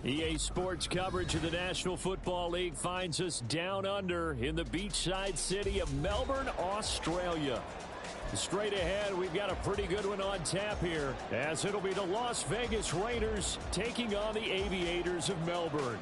EA Sports coverage of the National Football League finds us down under in the beachside city of Melbourne, Australia. Straight ahead, we've got a pretty good one on tap here, as it'll be the Las Vegas Raiders taking on the Aviators of Melbourne.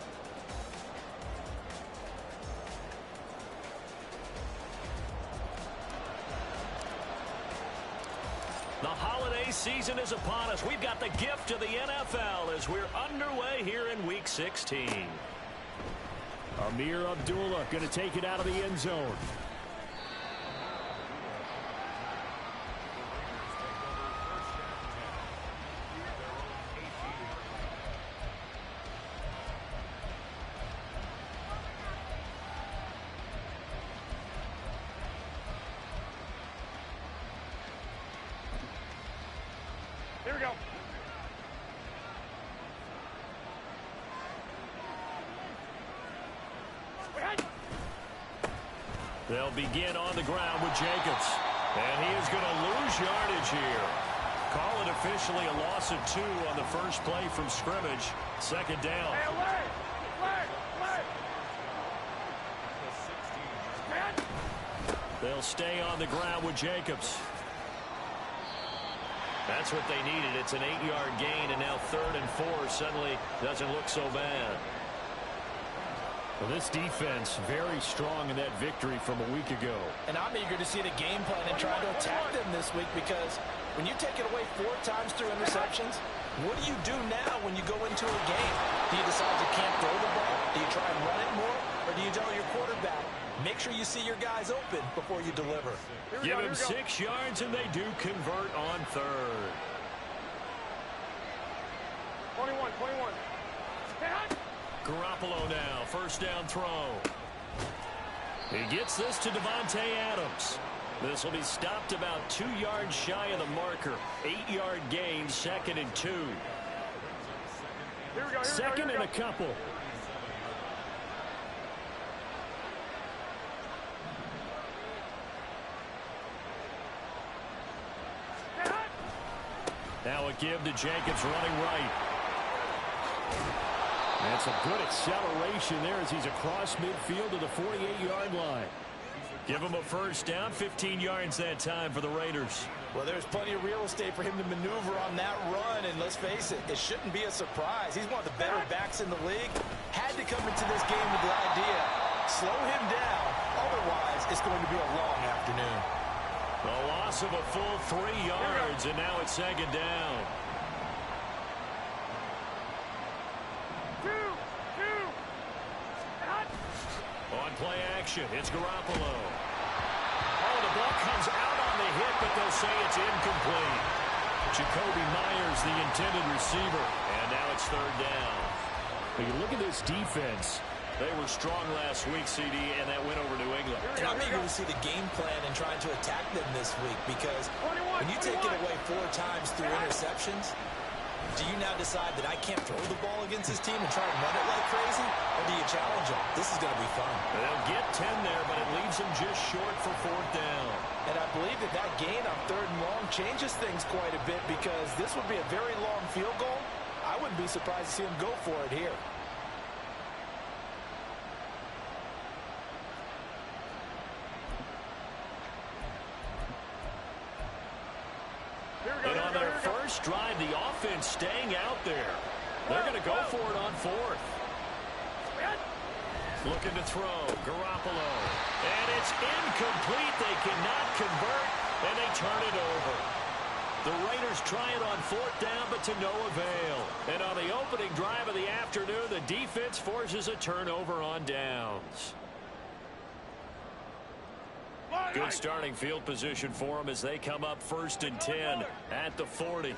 The holiday season is upon us. We've got the gift of the NFL as we're underway here in Week 16. Amir Abdullah going to take it out of the end zone. Here we go. They'll begin on the ground with Jacobs. And he is going to lose yardage here. Call it officially a loss of 2 on the first play from scrimmage. Second down. Hey, They'll stay on the ground with Jacobs. That's what they needed. It's an 8-yard gain, and now 3rd and 4 suddenly doesn't look so bad. Well, this defense very strong in that victory from a week ago. And I'm eager to see the game plan and try to attack them this week, because when you take it away 4 times through interceptions, what do you do now when you go into a game? Do you decide you can't throw the ball? Do you try and run it more? Or do you tell your quarterback, make sure you see your guys open before you deliver? Give him 6 yards, and they do convert on 3rd. 21. Garoppolo now, first down throw. He gets this to Devontae Adams. This will be stopped about 2 yards shy of the marker. 8-yard gain, 2nd and 2. Second and a couple. Now a give to Jacobs running right. That's a good acceleration there as he's across midfield to the 48-yard line. Give him a first down, 15 yards that time for the Raiders. Well, there's plenty of real estate for him to maneuver on that run, and let's face it, it shouldn't be a surprise. He's one of the better backs in the league. Had to come into this game with the idea, slow him down, otherwise it's going to be a long afternoon. The loss of a full 3 yards, and now it's 2nd down. On play action, it's Garoppolo. Oh, the ball comes out on the hit, but they'll say it's incomplete. Jacoby Myers, the intended receiver, and now it's 3rd down. When you look at this defense, they were strong last week, CD, and that went over New England. And I'm eager to see the game plan and trying to attack them this week, because when you take it away 4 times through interceptions, do you now decide that I can't throw the ball against this team and try and run it like crazy? Or do you challenge them? This is going to be fun. They'll get 10 there, but it leaves them just short for 4th down. And I believe that that gain on 3rd and long changes things quite a bit, because this would be a very long field goal. I wouldn't be surprised to see him go for it here. And on their first drive, the offense staying out there. They're going to go for it on 4th. Looking to throw, Garoppolo. And it's incomplete. They cannot convert, and they turn it over. The Raiders try it on 4th down, but to no avail. And on the opening drive of the afternoon, the defense forces a turnover on downs. Good starting field position for them as they come up 1st and 10 at the 40.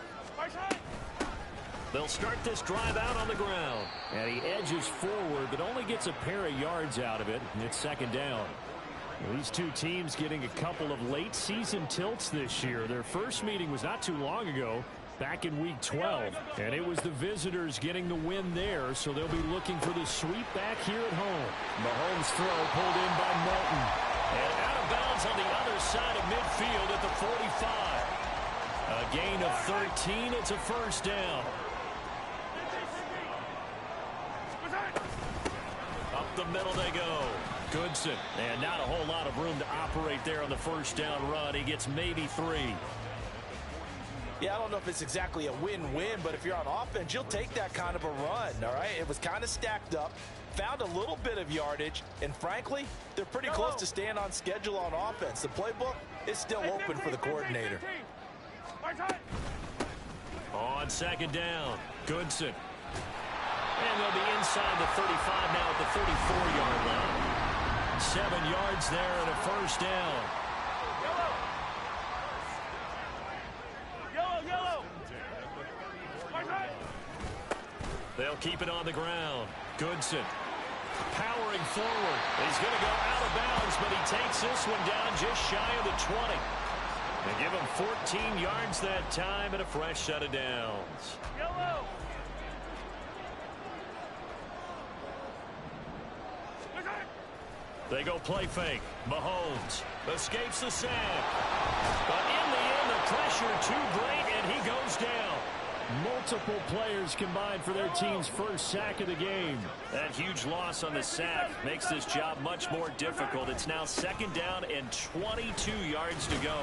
They'll start this drive out on the ground. And he edges forward, but only gets a pair of yards out of it. And it's 2nd down. Well, these two teams getting a couple of late season tilts this year. Their first meeting was not too long ago, back in Week 12. And it was the visitors getting the win there, so they'll be looking for the sweep back here at home. Mahomes' throw pulled in by Moulton. And out of bounds on the other side of midfield at the 45. A gain of 13. It's a first down. the middle they go. Goodson, and not a whole lot of room to operate there on the first down run. He gets maybe 3. Yeah, I don't know if it's exactly a win-win, but if you're on offense, you'll take that kind of a run, all right? It was kind of stacked up, found a little bit of yardage, and frankly, they're pretty close to staying on schedule on offense. The playbook is still open for the coordinator. On second down, Goodson. And they'll be inside the 35 now at the 34-yard line. 7 yards there and a first down. They'll keep it on the ground. Goodson powering forward. He's going to go out of bounds, but he takes this one down just shy of the 20. They give him 14 yards that time and a fresh set of downs. They go play fake. Mahomes escapes the sack. But in the end, the pressure too great, and he goes down. Multiple players combined for their team's first sack of the game. That huge loss on the sack makes this job much more difficult. It's now second down and 22 yards to go.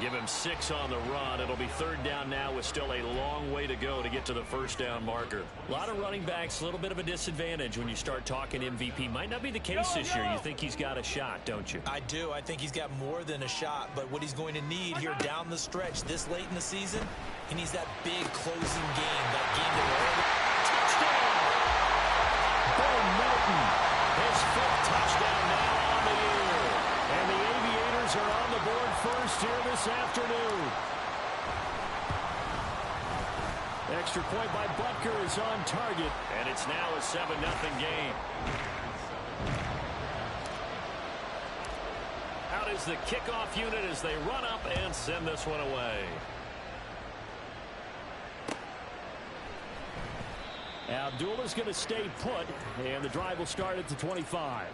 Give him 6 on the run. It'll be third down now with still a long way to go to get to the first down marker. A lot of running backs, a little bit of a disadvantage when you start talking MVP. Might not be the case this year. You think he's got a shot, don't you? I do. I think he's got more than a shot, but what he's going to need here down the stretch this late in the season, he needs that big closing game, that game that will touchdown! Bo Melton, his 5th touchdown now on the year. And the Aviators are on the board first here this afternoon. Extra point by Butker is on target, and it's now a 7-0 game. Out is the kickoff unit as they run up and send this one away. Abdullah's going to stay put, and the drive will start at the 25.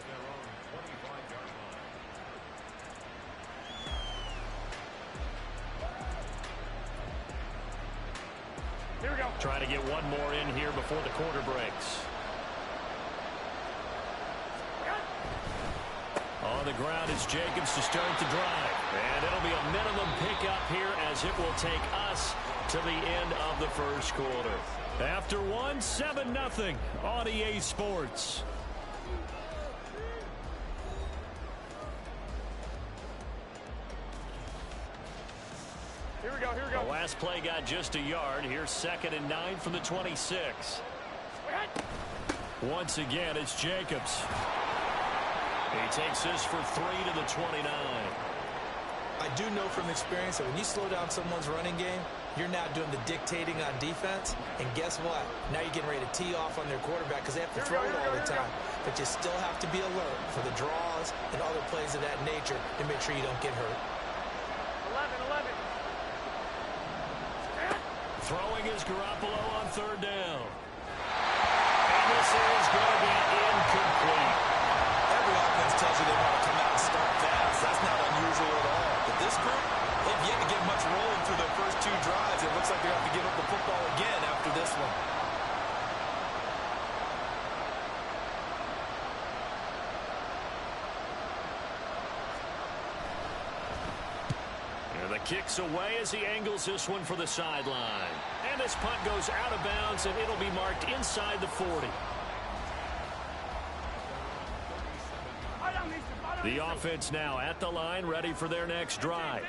Here we go. Trying to get one more in here before the quarter breaks. On the ground is Jacobs to start the drive. And it'll be a minimum pickup here as it will take us to the end of the first quarter. After 7-0 on EA Sports. Here we go, here we go. The last play got just a yard. Here's 2nd and 9 from the 26. Once again, it's Jacobs. He takes this for 3 to the 29. I do know from experience that when you slow down someone's running game, you're now doing the dictating on defense. And guess what? Now you're getting ready to tee off on their quarterback because they have to throw it all the time. But you still have to be alert for the draws and other plays of that nature to make sure you don't get hurt. 11. Throwing is Garoppolo on 3rd down. And this is going to be incomplete. Every offense tells you they want to come out and start fast. That's not unusual at all. But this group, they've yet to get much rolling through their first 2 drives. It looks like they have to give up the football again after this one. And the kick's away as he angles this one for the sideline. And this punt goes out of bounds, and it'll be marked inside the 40. The offense now at the line, ready for their next drive.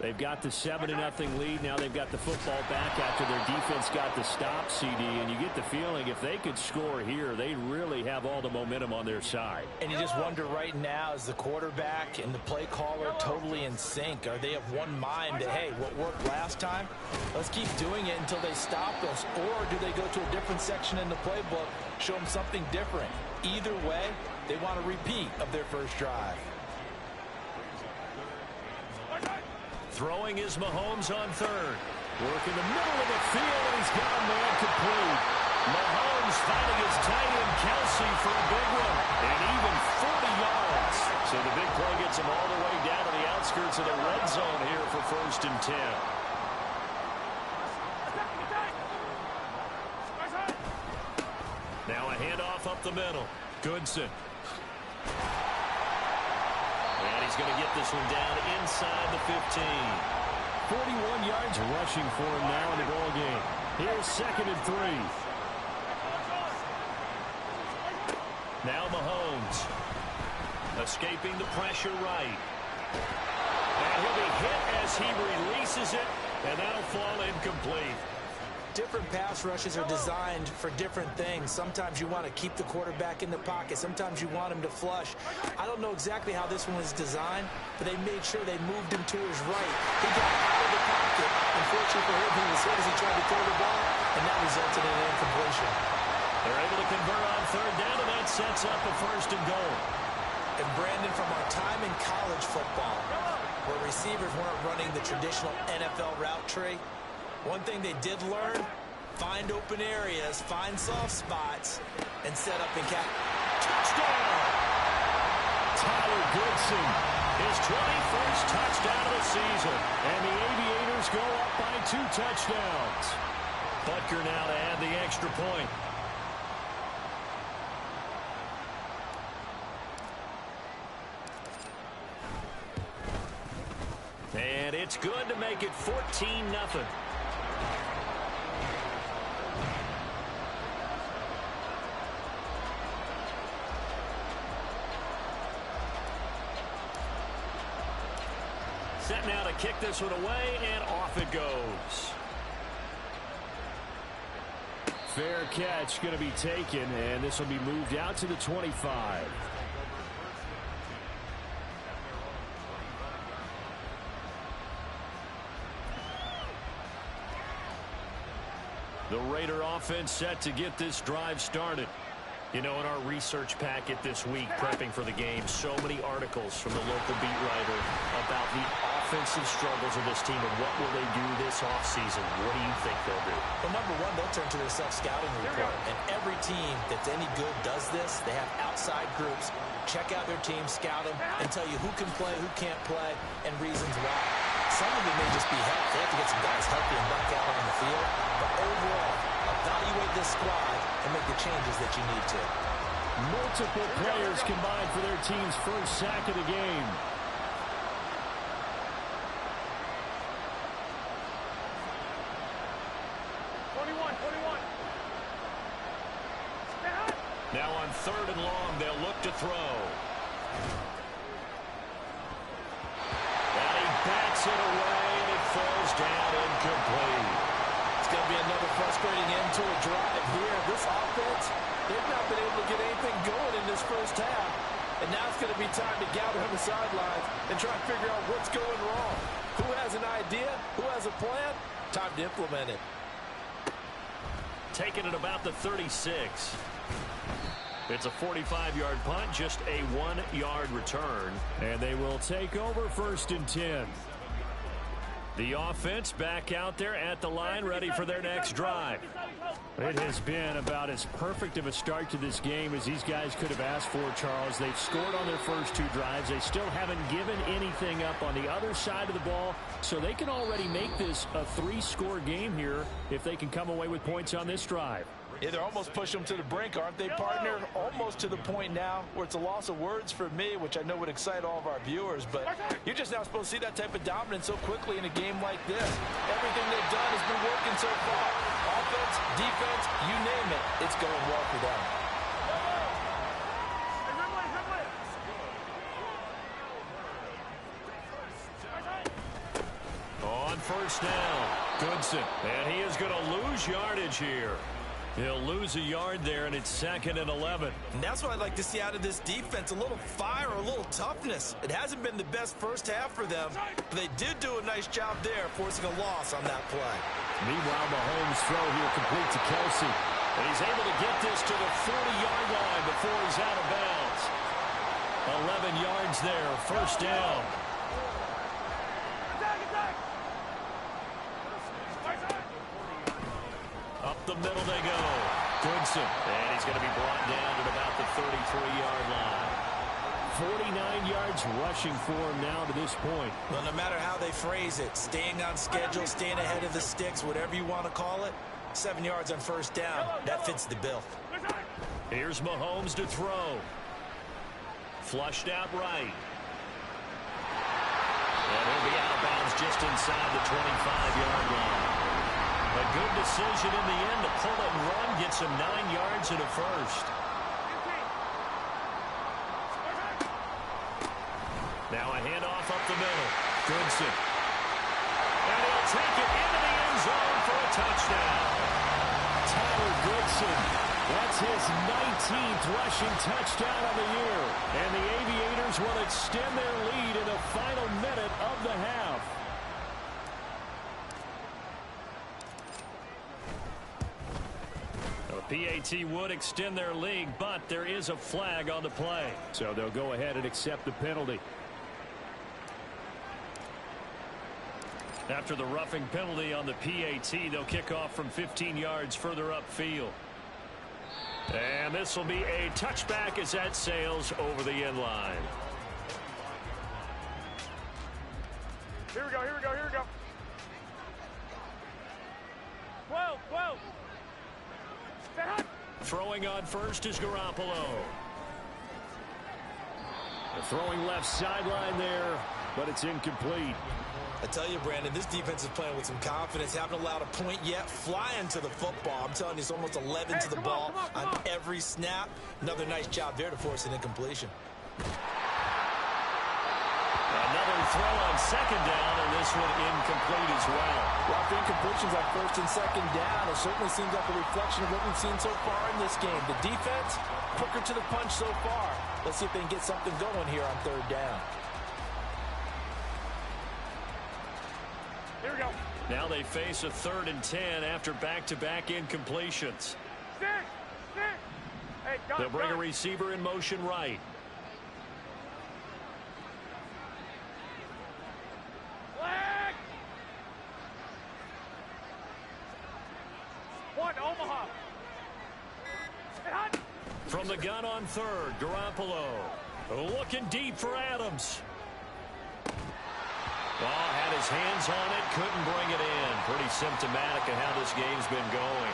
They've got the 7-0 lead. Now they've got the football back after their defense got the stop, CD. And you get the feeling if they could score here, they really have all the momentum on their side. And you just wonder right now, is the quarterback and the play caller totally in sync? Are they of one mind that, hey, what worked last time, let's keep doing it until they stop us? Or do they go to a different section in the playbook, show them something different? Either way, they want a repeat of their first drive. Throwing is Mahomes on 3rd. Work in the middle of the field, and he's got a man complete. Mahomes finding his tight end Kelsey for a big one. And even 40 yards. So the big play gets him all the way down to the outskirts of the red zone here for 1st and 10. Now a handoff up the middle. Goodson. And he's going to get this one down inside the 15. 41 yards rushing for him now in the ball game. Here's 2nd and 3. Now Mahomes. Escaping the pressure right. And he'll be hit as he releases it, and that'll fall incomplete. Different pass rushes are designed for different things. Sometimes you want to keep the quarterback in the pocket. Sometimes you want him to flush. I don't know exactly how this one was designed, but they made sure they moved him to his right. He got out of the pocket. Unfortunately for him, he was hit as he tried to throw the ball, and that resulted in an incompletion. They're able to convert on 3rd down, and that sets up a 1st and goal. And Brandon, from our time in college football, where receivers weren't running the traditional NFL route tree, one thing they did learn, find open areas, find soft spots, and set up and catch. Touchdown! Tyler Goodson, his 21st touchdown of the season. And the Aviators go up by 2 touchdowns. Butker now to add the extra point. And it's good to make it 14-0. Set now to kick this one away, and off it goes. Fair catch going to be taken, and this will be moved out to the 25. The Raider offense set to get this drive started. You know, in our research packet this week, prepping for the game, so many articles from the local beat writer about the offensive struggles of this team and what will they do this offseason. What do you think they'll do? Well, number one, they'll turn to their self-scouting report. And every team that's any good does this. They have outside groups. Check out their team, scout them, and tell you who can play, who can't play, and reasons why. Some of it may just be health. They have to get some guys healthy and back out on the field. But overall, evaluate this squad and make the changes that you need to. Multiple players combined for their team's first sack of the game. Now on 3rd and long, they'll look to throw. And he bats it away, and it falls down incomplete. It's going to be another frustrating end to a drive here. This offense, they've not been able to get anything going in this first half. And now it's going to be time to gather on the sidelines and try to figure out what's going wrong. Who has an idea? Who has a plan? Time to implement it. Taking it about the 36. It's a 45-yard punt, just a 1-yard return. And they will take over 1st and 10. The offense back out there at the line, ready for their next drive. It has been about as perfect of a start to this game as these guys could have asked for, Charles. They've scored on their first 2 drives. They still haven't given anything up on the other side of the ball, so they can already make this a 3-score game here if they can come away with points on this drive. Yeah, they're almost pushing them to the brink, aren't they, partner? Almost to the point now where it's a loss of words for me, which I know would excite all of our viewers, but you're just not supposed to see that type of dominance so quickly in a game like this. Everything they've done has been working so far. Offense, defense, you name it, it's going well for them. On 1st down, Goodson, and he is going to lose yardage here. He'll lose a yard there, and it's 2nd and 11. And that's what I'd like to see out of this defense, a little fire, a little toughness. It hasn't been the best first half for them, but they did do a nice job there, forcing a loss on that play. Meanwhile, Mahomes' throw here complete to Kelsey. And he's able to get this to the 40-yard line before he's out of bounds. 11 yards there, 1st down. Up the middle they go. Goodson. And he's going to be brought down at about the 33-yard line. 49 yards rushing for him now to this point. Well, no matter how they phrase it, staying on schedule, staying ahead of the sticks, whatever you want to call it, 7 yards on 1st down, that fits the bill. Here's Mahomes to throw. Flushed out right. And he'll be out of bounds just inside the 25-yard line. A good decision in the end to pull it and run. Gets him 9 yards and a first. Now a handoff up the middle. Goodson. And he'll take it into the end zone for a touchdown. Tyler Goodson. That's his 19th rushing touchdown of the year. And the Aviators will extend their lead in the final minute of the half. PAT would extend their lead, but there is a flag on the play. So they'll go ahead and accept the penalty. After the roughing penalty on the PAT, they'll kick off from 15 yards further upfield. And this will be a touchback as that sails over the end line. Here we go, here we go, here we go. 12, 12. Throwing on first is Garoppolo. The throwing left sideline there, but it's incomplete. I tell you, Brandon, this defense is playing with some confidence. Haven't allowed a point yet. Flying to the football. I'm telling you, it's almost 11 to the ball on every snap. Another nice job there to force an incompletion. Another throw on second down, and this one incomplete as well. Rough incompletions on first and second down. It certainly seems like a reflection of what we've seen so far in this game. The defense, quicker to the punch so far. Let's see if they can get something going here on third down. Here we go. Now they face a 3rd and 10 after back-to-back incompletions. Stick. Hey, They'll bring a receiver in motion right. Flag. One, Omaha. From the gun on third, Garoppolo. Looking deep for Adams. Well, had his hands on it, couldn't bring it in. Pretty symptomatic of how this game's been going.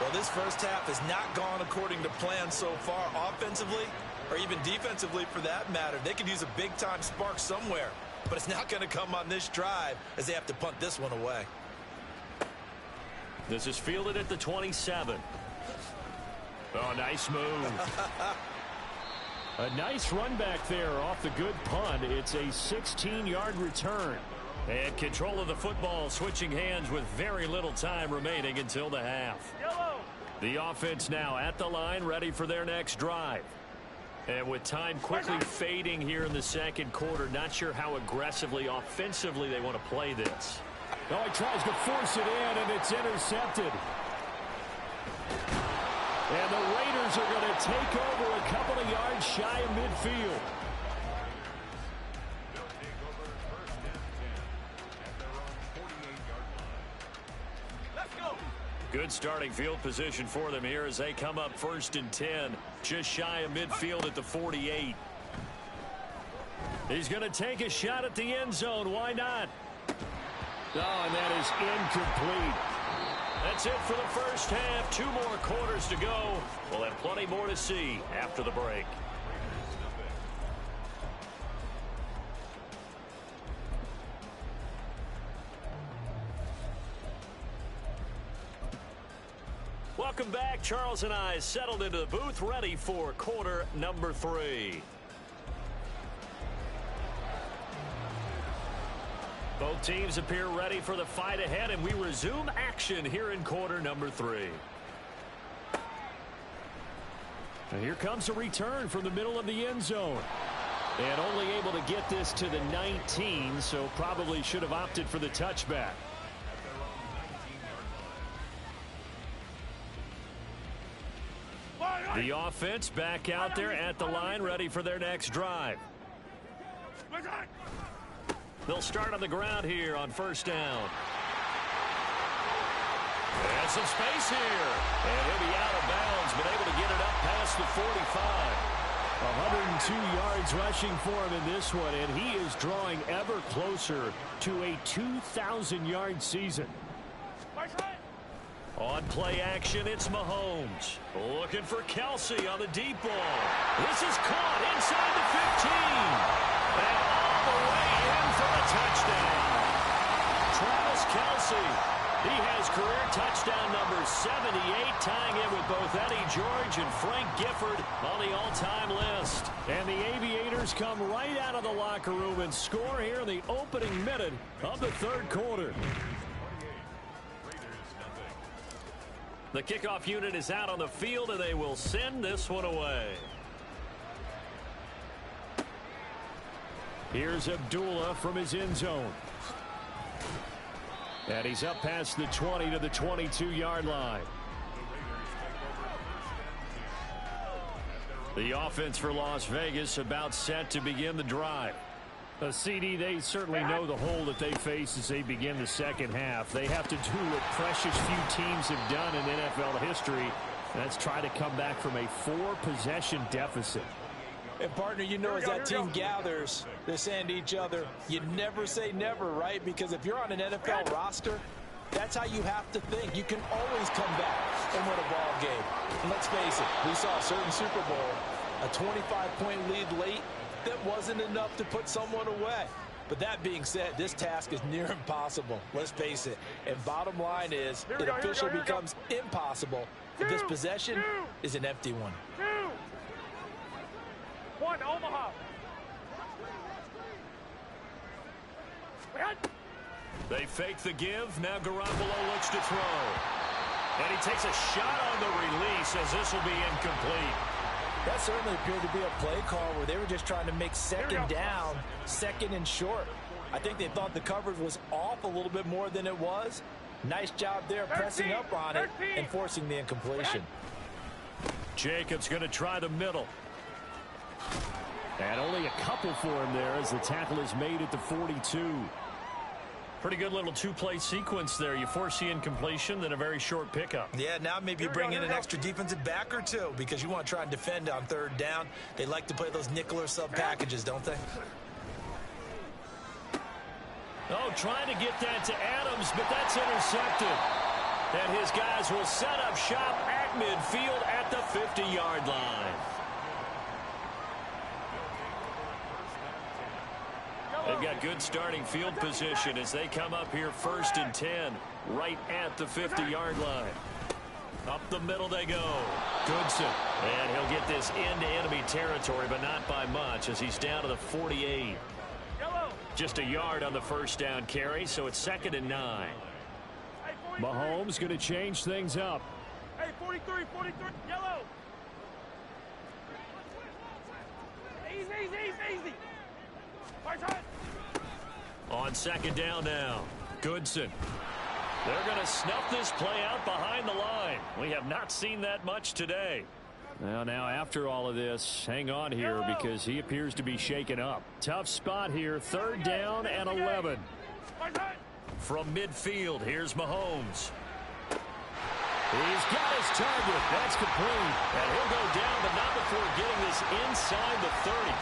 Well, this first half has not gone according to plan so far, offensively or even defensively for that matter. They could use a big-time spark somewhere, but it's not going to come on this drive as they have to punt this one away. This is fielded at the 27. Oh, nice move. A nice run back there off the good punt. It's a 16-yard return. And control of the football switching hands with very little time remaining until the half. Yellow. The offense now at the line, ready for their next drive. And with time quickly fading here in the second quarter, not sure how aggressively, offensively they want to play this. Oh, he tries to force it in, and it's intercepted. And the Raiders are going to take over a couple of yards shy of midfield. Good starting field position for them here as they come up 1st and 10. Just shy of midfield at the 48. He's going to take a shot at the end zone. Why not? Oh, and that is incomplete. That's it for the first half. 2 more quarters to go. We'll have plenty more to see after the break. Welcome back. Charles and I settled into the booth, ready for quarter number 3. Both teams appear ready for the fight ahead, and we resume action here in quarter number 3. And here comes a return from the middle of the end zone. And only able to get this to the 19, so probably should have opted for the touchback. The offense back out there at the line, ready for their next drive. They'll start on the ground here on 1st down. And some space here. And he'll be out of bounds, but able to get it up past the 45. 102 yards rushing for him in this one, and he is drawing ever closer to a 2,000-yard season. On play action, it's Mahomes. Looking for Kelsey on the deep ball. This is caught inside the 15. And all the way in for the touchdown. Travis Kelsey. He has career touchdown number 78, tying in with both Eddie George and Frank Gifford on the all-time list. And the Aviators come right out of the locker room and score here in the opening minute of the third quarter. The kickoff unit is out on the field, and they will send this one away. Here's Abdullah from his end zone. And he's up past the 20 to the 22-yard line. The offense for Las Vegas about set to begin the drive. CD, they certainly know the hole that they face as they begin the second half. They have to do what precious few teams have done in NFL history. That's try to come back from a 4-possession deficit. And, partner, you know, as that team gathers, they're saying to each other, you never say never, right? Because if you're on an NFL roster, that's how you have to think. You can always come back and win a ball game. And let's face it, we saw a certain Super Bowl, a 25-point lead late, that wasn't enough to put someone away. But that being said, this task is near impossible. Let's face it. And bottom line is, it officially becomes impossible if this possession is an empty one. 1, Omaha. They fake the give. Now Garoppolo looks to throw. And he takes a shot on the release as this will be incomplete. That certainly appeared to be a play call where they were just trying to make second down, second and short. I think they thought the coverage was off a little bit more than it was. Nice job there pressing up on it and forcing the incompletion. Jacobs going to try the middle. And only a couple for him there as the tackle is made at the 42. Pretty good little two-play sequence there. You force the incompletion, then a very short pickup. Yeah, now maybe you bring in an extra defensive back or two because you want to try and defend on third down. They like to play those nickel or sub packages, don't they? Oh, trying to get that to Adams, but that's intercepted. And his guys will set up shop at midfield at the 50-yard line. They've got good starting field position as they come up here 1st and 10, right at the 50-yard line. Up the middle they go. Goodson. And he'll get this into enemy territory, but not by much as he's down to the 48. Just a yard on the first down carry, so it's 2nd and 9. Mahomes going to change things up. Hey, 43, yellow. Easy. On 2nd down now, Goodson. They're going to snuff this play out behind the line. We have not seen that much today. Now after all of this, hang on here because he appears to be shaken up. Tough spot here, 3rd down and 11. From midfield, here's Mahomes. He's got his target. That's complete. And he'll go down, but not before getting this inside the 30.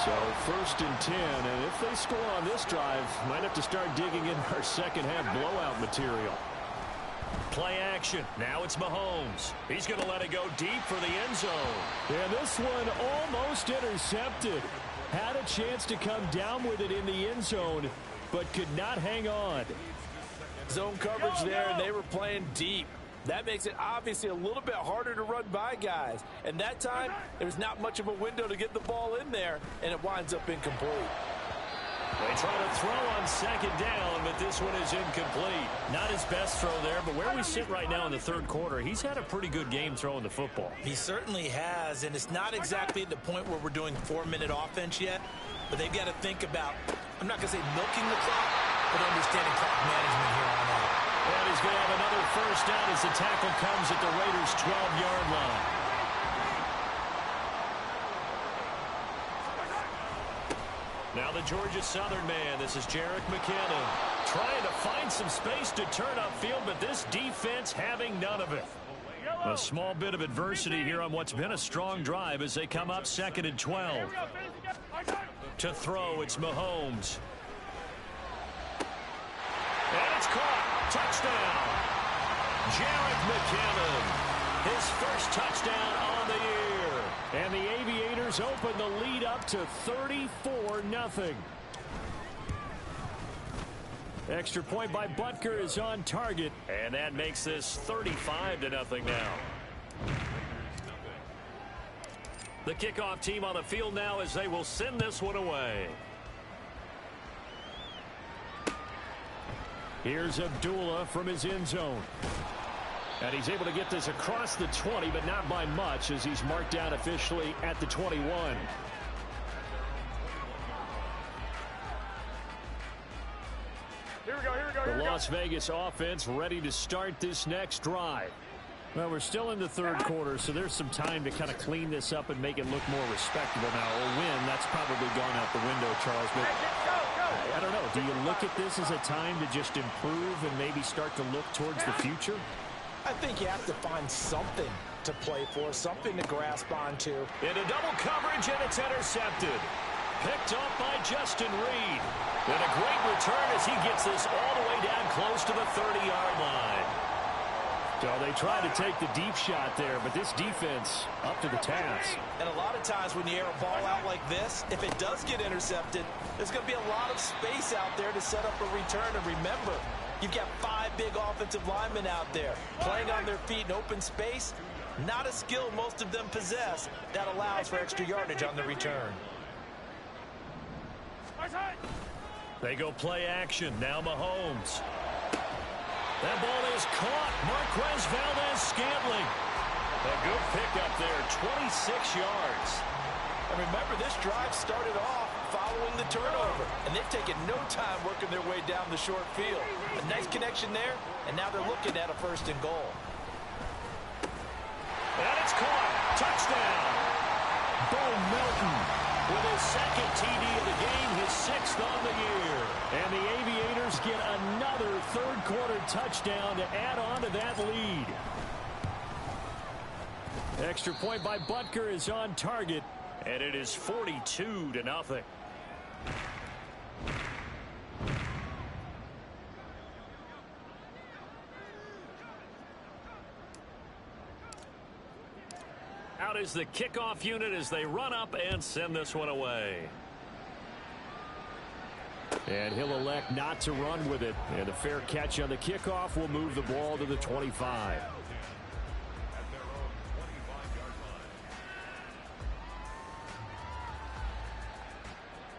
So 1st and 10, and if they score on this drive, might have to start digging in our second half blowout material. Play action. Now it's Mahomes. He's going to let it go deep for the end zone. And this one almost intercepted. Had a chance to come down with it in the end zone, but could not hang on. Zone coverage there, and they were playing deep. That makes it obviously a little bit harder to run by guys. And that time, there's not much of a window to get the ball in there, and it winds up incomplete. They try to throw on 2nd down, but this one is incomplete. Not his best throw there, but where we sit right now in the 3rd quarter, he's had a pretty good game throwing the football. He certainly has, and it's not exactly at the point where we're doing 4-minute offense yet, but they've got to think about, I'm not going to say milking the clock, but understanding clock management here on out. And he's going to have another 1st down as the tackle comes at the Raiders' 12-yard line. Now the Georgia Southern man, this is Jerick McKinnon, trying to find some space to turn upfield, but this defense having none of it. A small bit of adversity here on what's been a strong drive as they come up 2nd and 12. To throw, it's Mahomes. And it's caught. Touchdown. Jarek McCammon, his first touchdown on the year. And the Aviators open the lead up to 34-0. Extra point by Butker is on target, and that makes this 35-0 now. The kickoff team on the field now as they will send this one away. Here's Abdullah from his end zone. And he's able to get this across the 20, but not by much as he's marked down officially at the 21. Here we go, here we go, here The we go. Las Vegas offense ready to start this next drive. Well, we're still in the third quarter, so there's some time to kind of clean this up and make it look more respectable now. A win, that's probably gone out the window, Charles. But Hey, go. I don't know. Do you look at this as a time to just improve and maybe start to look towards the future? I think you have to find something to play for, something to grasp onto. Into double coverage, and it's intercepted. Picked up by Justin Reed. And a great return as he gets this all the way down close to the 30-yard line. So they try to take the deep shot there, but this defense up to the task. And a lot of times when you air a ball out like this, if it does get intercepted, there's going to be a lot of space out there to set up a return. And remember, you've got 5 big offensive linemen out there playing on their feet in open space. Not a skill most of them possess that allows for extra yardage on the return. They go play action. Now Mahomes. That ball is caught. Marquez Valdez-Scantling. A good pickup there, 26 yards. And remember, this drive started off following the turnover, and they've taken no time working their way down the short field. A nice connection there, and now they're looking at a 1st and goal. And it's caught. Touchdown. Bo Melton with his 2nd TD of the game, his 6th on the year. And the Aviators get another third-quarter touchdown to add on to that lead. Extra point by Butker is on target, and it is 42-0. Out is the kickoff unit as they run up and send this one away. And he'll elect not to run with it. And a fair catch on the kickoff will move the ball to the 25.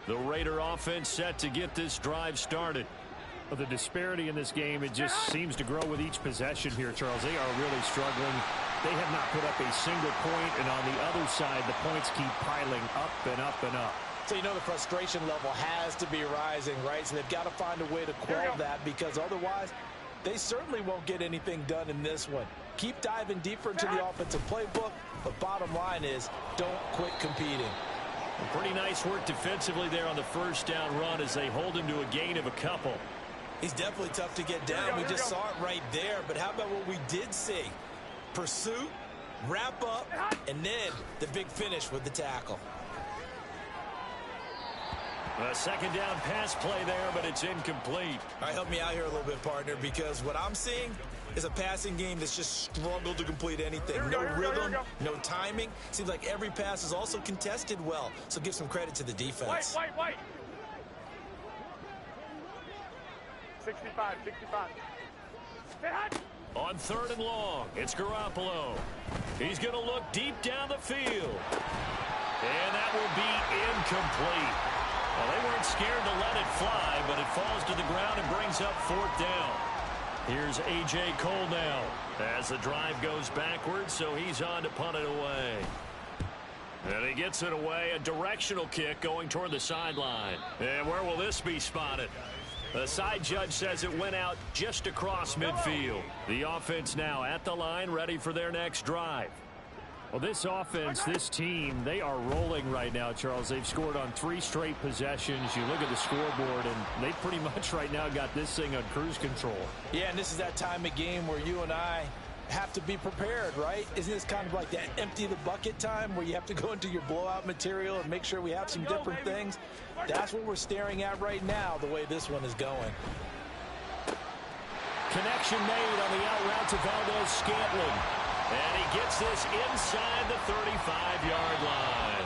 The Raider offense set to get this drive started. The disparity in this game, it just seems to grow with each possession here, Charles. They are really struggling. They have not put up a single point, and on the other side, the points keep piling up and up and up. So you know the frustration level has to be rising, right? So they've got to find a way to quell that, because otherwise they certainly won't get anything done in this one. Keep diving deeper into the offensive playbook, but bottom line is don't quit competing. Pretty nice work defensively there on the first down run as they hold him to a gain of a couple. He's definitely tough to get down. We just saw it right there. But how about what we did see? Pursuit, wrap up, and then the big finish with the tackle. A 2nd down pass play there, but it's incomplete. All right, help me out here a little bit, partner, because what I'm seeing is a passing game that's just struggled to complete anything. No rhythm, no timing. Seems like every pass is also contested well, so give some credit to the defense. Wait. 65. On 3rd and long, it's Garoppolo. He's going to look deep down the field. And that will be incomplete. Well, they weren't scared to let it fly, but it falls to the ground and brings up 4th down. Here's A.J. Cole now as the drive goes backwards, so he's on to punt it away. And he gets it away, a directional kick going toward the sideline. And where will this be spotted? The side judge says it went out just across midfield. The offense now at the line, ready for their next drive. Well, this offense, this team, they are rolling right now, Charles. They've scored on 3 straight possessions. You look at the scoreboard, and they pretty much right now got this thing on cruise control. Yeah, and this is that time of game where you and I have to be prepared, right? Isn't this kind of like that empty the bucket time where you have to go into your blowout material and make sure we have some different things? That's what we're staring at right now, the way this one is going. connection made on the out route to Valdez-Scantling. And he gets this inside the 35-yard line.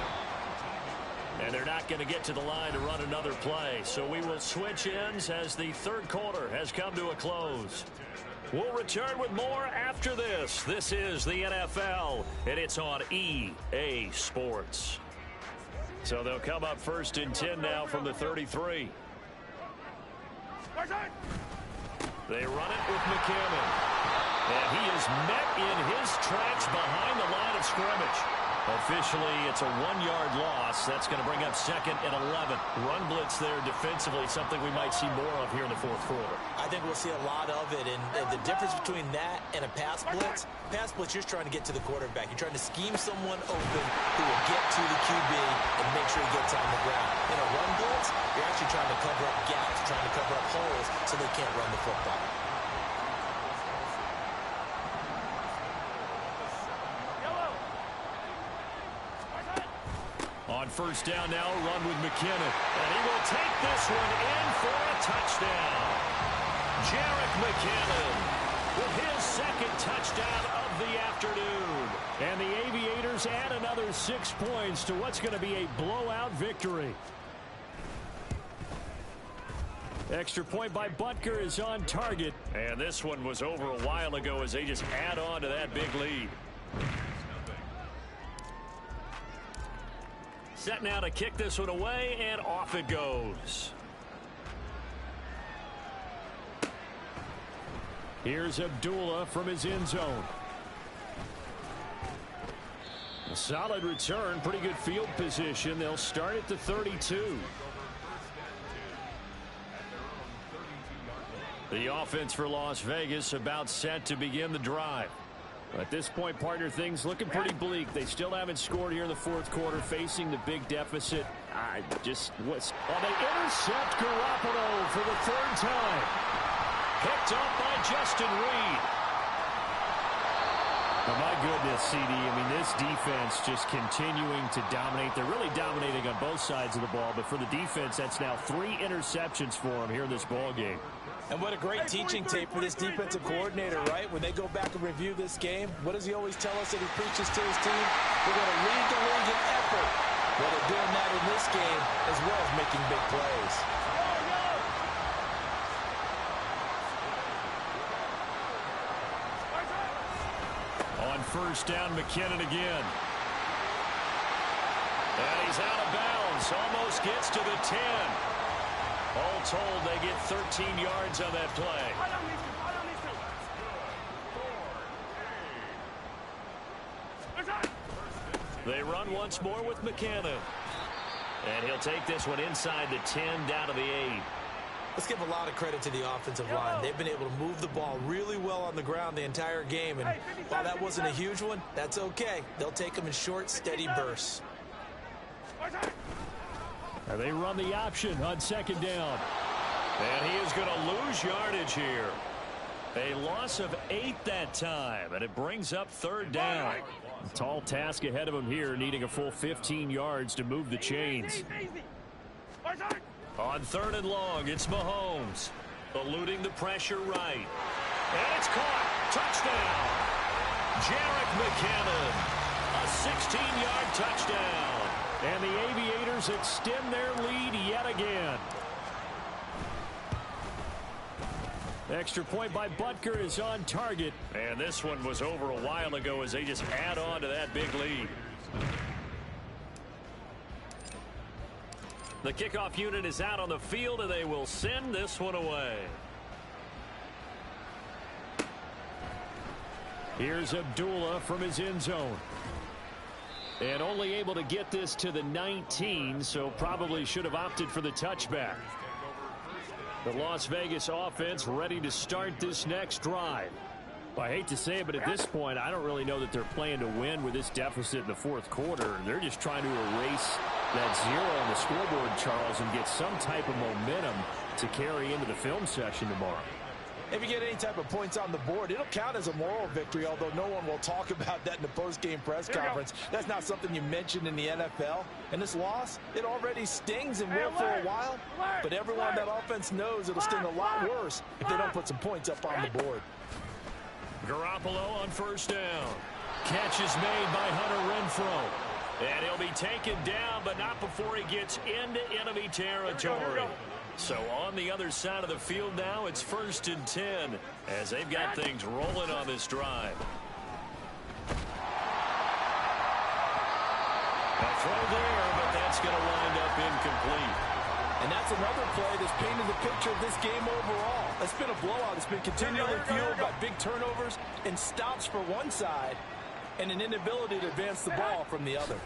And they're not going to get to the line to run another play. So we will switch ends as the third quarter has come to a close. We'll return with more after this. This is the NFL, and it's on EA Sports. So they'll come up 1st and 10 now from the 33. They run it with McCammon. And he is met in his tracks behind the line of scrimmage. Officially, it's a 1-yard loss. That's going to bring up 2nd and 11. Run blitz there defensively, something we might see more of here in the fourth quarter. I think we'll see a lot of it. And the difference between that and a pass blitz, you're just trying to get to the quarterback. You're trying to scheme someone open who will get to the QB and make sure he gets on the ground. In a run blitz, you're actually trying to cover up gaps, trying to cover up holes so they can't run the football. On 1st down now, run with McKinnon. And he will take this one in for a touchdown. Jarek McKinnon with his 2nd touchdown of the afternoon. And the Aviators add another 6 points to what's going to be a blowout victory. Extra point by Butker is on target. And this one was over a while ago as they just add on to that big lead. Set now to kick this one away, and off it goes. Here's Abdullah from his end zone. A solid return, pretty good field position. They'll start at the 32. The offense for Las Vegas about set to begin the drive. At this point, partner, things looking pretty bleak. They still haven't scored here in the fourth quarter, facing the big deficit. They intercept Garoppolo for the 3rd time. Picked up by Justin Reed. Oh, my goodness, CD. I mean, this defense just continuing to dominate. They're really dominating on both sides of the ball, but for the defense, that's now 3 interceptions for them here in this ball game. And what a great teaching tape for this defensive coordinator, right? When they go back and review this game, what does he always tell us that he preaches to his team? We're going to lead the league in effort. Well, they're doing that in this game as well as making big plays. On 1st down, McKinnon again. And he's out of bounds. Almost gets to the 10. All told, they get 13 yards on that play. They run once more with McCannon. And he'll take this one inside the 10 down to the 8. Let's give a lot of credit to the offensive line. They've been able to move the ball really well on the ground the entire game. And while that wasn't a huge one, that's okay. They'll take them in short, steady bursts. And they run the option on 2nd down. And he is going to lose yardage here. A loss of 8 that time, and it brings up 3rd down. A tall task ahead of him here, needing a full 15 yards to move the chains. On 3rd and long, it's Mahomes. Eluding the pressure right. And it's caught. Touchdown. Jarek McCammon. A 16-yard touchdown. And the Aviators extend their lead yet again. Extra point by Butker is on target. And this one was over a while ago as they just add on to that big lead. The kickoff unit is out on the field, and they will send this one away. Here's Abdullah from his end zone. And only able to get this to the 19, so probably should have opted for the touchback. The Las Vegas offense ready to start this next drive. Well, I hate to say it, but at this point, I don't really know that they're playing to win with this deficit in the fourth quarter. They're just trying to erase that 0 on the scoreboard, Charles, and get some type of momentum to carry into the film session tomorrow. If you get any type of points on the board, it'll count as a moral victory, although no one will talk about that in the post-game press conference. That's not something you mentioned in the NFL. And this loss, it already stings and will for a while, but everyone on that offense knows it'll sting a lot worse if they don't put some points up on the board. Garoppolo on first down. Catch is made by Hunter Renfrow. And he'll be taken down, but not before he gets into enemy territory. So on the other side of the field now, it's 1st and 10 as they've got things rolling on this drive. A throw there, but that's going to wind up incomplete. And that's another play that's painted the picture of this game overall. It's been a blowout. It's been continually fueled by big turnovers and stops for one side and an inability to advance the ball from the other.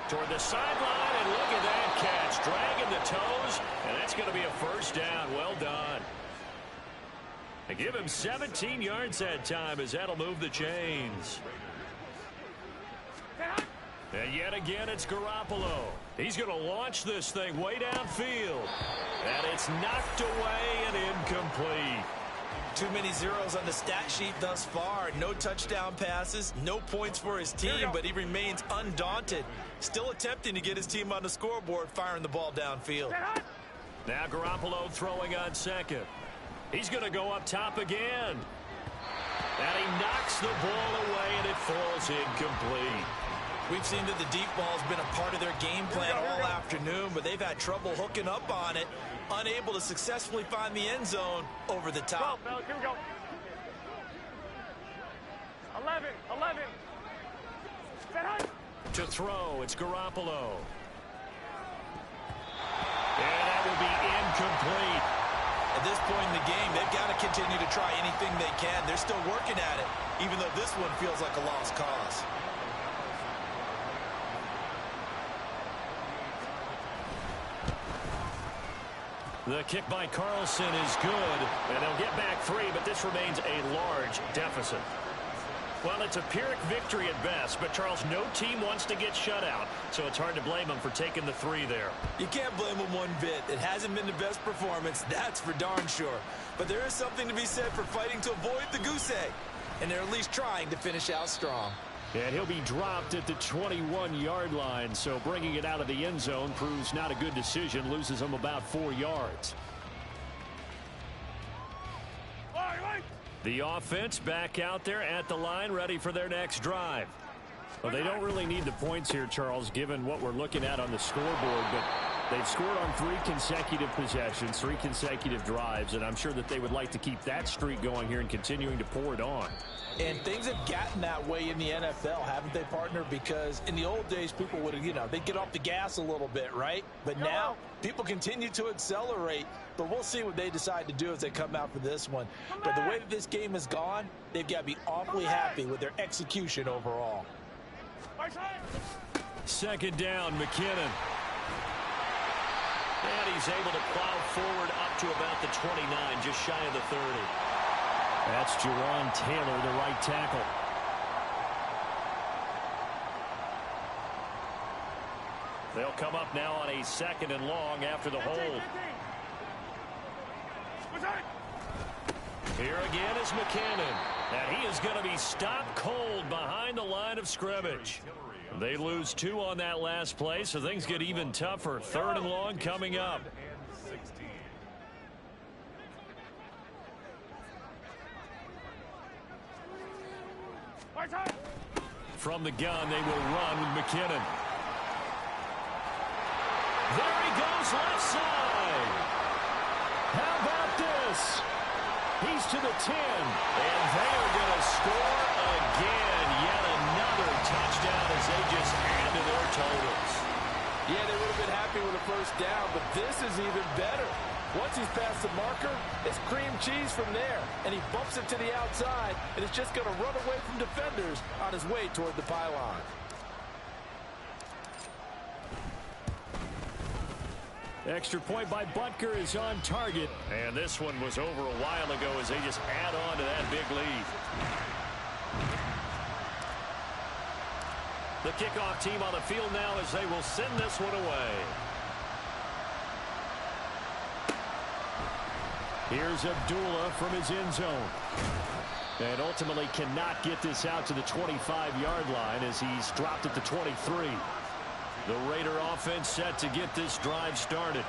Toward the sideline, and look at that catch. Dragging the toes, and that's going to be a first down. Well done. They give him 17 yards that time as that'll move the chains. And yet again, it's Garoppolo. He's going to launch this thing way downfield. And it's knocked away and incomplete. Too many zeros on the stat sheet thus far. No touchdown passes, no points for his team, but he remains undaunted. Still attempting to get his team on the scoreboard, firing the ball downfield. Now Garoppolo throwing on second. He's going to go up top again. And he knocks the ball away, and it falls incomplete. We've seen that the deep ball has been a part of their game plan all afternoon, but they've had trouble hooking up on it, unable to successfully find the end zone over the top. 12, here we go. 11. Set high. To throw, it's Garoppolo. And that will be incomplete. At this point in the game, they've got to continue to try anything they can. They're still working at it, even though this one feels like a lost cause. The kick by Carlson is good, and they'll get back 3, but this remains a large deficit. Well, it's a Pyrrhic victory at best, but Charles, no team wants to get shut out, so it's hard to blame them for taking the 3 there. You can't blame them one bit. It hasn't been the best performance, that's for darn sure. But there is something to be said for fighting to avoid the goose egg, and they're at least trying to finish out strong. And he'll be dropped at the 21-yard line, so bringing it out of the end zone proves not a good decision, loses him about 4 yards. The offense back out there at the line, ready for their next drive. Well, they don't really need the points here, Charles, given what we're looking at on the scoreboard, but they've scored on 3 consecutive possessions, 3 consecutive drives, and I'm sure that they would like to keep that streak going here and continuing to pour it on. And things have gotten that way in the NFL, haven't they, partner? Because in the old days, people would, they'd get off the gas a little bit, right? But now, people continue to accelerate. But we'll see what they decide to do as they come out for this one. But the way that this game has gone, they've got to be awfully happy with their execution overall. Second down, McKinnon. And he's able to plow forward up to about the 29, just shy of the 30. That's Jawan Taylor, the right tackle. They'll come up now on a 2nd and long after the hold. Here again is McKinnon. And he is going to be stopped cold behind the line of scrimmage. They lose 2 on that last play, so things get even tougher. 3rd and long coming up. From the gun, they will run with McKinnon. There he goes, left side. How about this? He's to the 10. And they are going to score again. Yet another touchdown as they just add to their totals. Yeah, they would have been happy with a first down, but this is even better. Once he's past the marker, it's cream cheese from there. And he bumps it to the outside, and it's just going to run away from defenders on his way toward the pylon. Extra point by Butker is on target. And this one was over a while ago as they just add on to that big lead. The kickoff team on the field now as they will send this one away. Here's Abdullah from his end zone. And ultimately cannot get this out to the 25-yard line as he's dropped at the 23. The Raider offense set to get this drive started.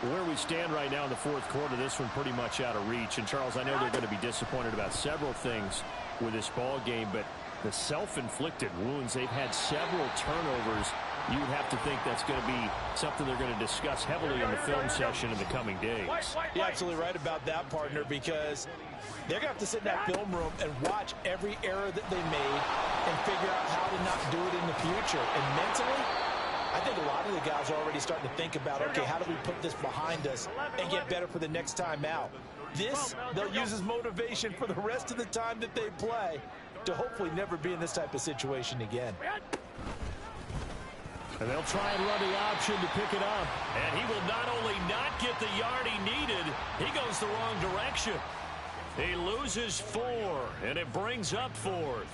Where we stand right now in the fourth quarter, this one pretty much out of reach. And, Charles, I know they're going to be disappointed about several things with this ball game, but the self-inflicted wounds, they've had several turnovers. You'd have to think that's going to be something they're going to discuss heavily in the film session in the coming days. You're absolutely right about that, partner, because they're going to have to sit in that film room and watch every error that they made and figure out how to not do it in the future. And mentally, I think a lot of the guys are already starting to think about, okay, how do we put this behind us and get better for the next time out? This, they'll use as motivation for the rest of the time that they play to hopefully never be in this type of situation again. And they'll try and run the option to pick it up. And he will not only not get the yard he needed, he goes the wrong direction. He loses 4, and it brings up 4th.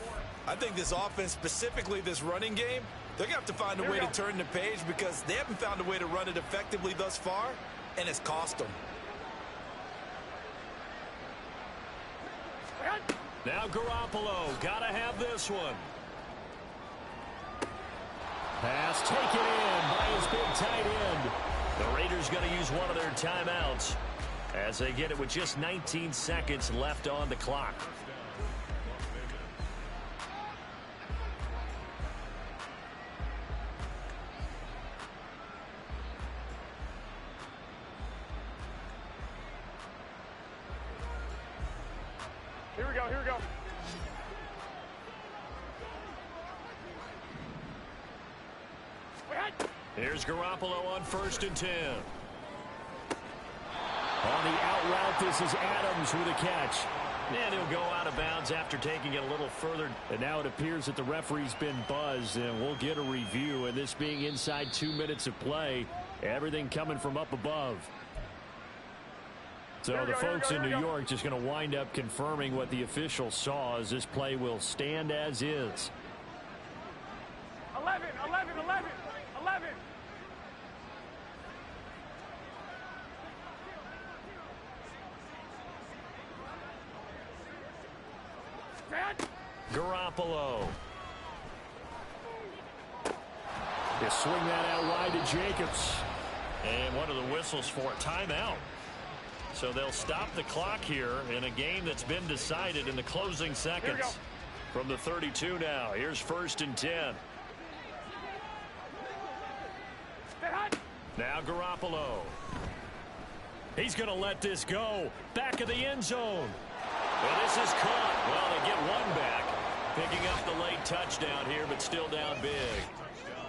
I think this offense, specifically this running game, they're going to have to find a way to turn the page because they haven't found a way to run it effectively thus far, and it's cost them. Now Garoppolo, got to have this one. Pass taken in by his big tight end. The Raiders going to use one of their timeouts as they get it with just 19 seconds left on the clock. Here we go, here we go. Here's Garoppolo on 1st and 10. On the out route, this is Adams with a catch. And he'll go out of bounds after taking it a little further. And now it appears that the referee's been buzzed, and we'll get a review. And this being inside 2 minutes of play, everything coming from up above. So the folks in New York just going to wind up confirming what the official saw as this play will stand as is. 11, 11, 11, 11. Garoppolo. They swing that out wide to Jacobs. And one of the whistles for a timeout. So they'll stop the clock here in a game that's been decided in the closing seconds. From the 32 now. Here's 1st and 10. Now Garoppolo. He's going to let this go. Back of the end zone. And this is caught. Well, they get one back. Picking up the late touchdown here, but still down big.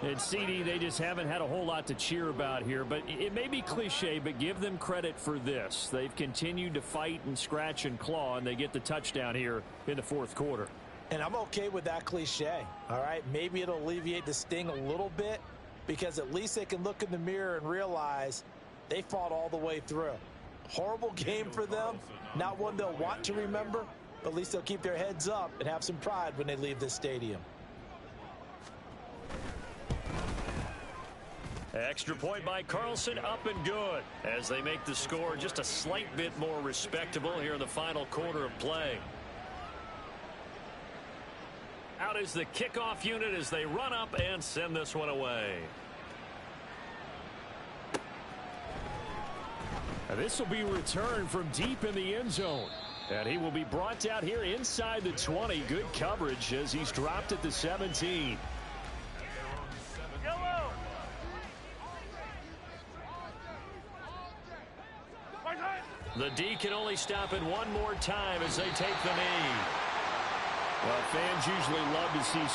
And CD, they just haven't had a whole lot to cheer about here. But it may be cliche, but give them credit for this. They've continued to fight and scratch and claw, and they get the touchdown here in the fourth quarter. And I'm okay with that cliche, all right? Maybe it'll alleviate the sting a little bit because at least they can look in the mirror and realize they fought all the way through. Horrible game for them, not one they'll want to remember, but at least they'll keep their heads up and have some pride when they leave this stadium. Extra point by Carlson, up and good as they make the score just a slight bit more respectable here in the final quarter of play. Out is the kickoff unit as they run up and send this one away. And this will be returned from deep in the end zone. And he will be brought out here inside the 20. Good coverage as he's dropped at the 17. The D can only stop it one more time as they take the knee. Well, fans usually love to see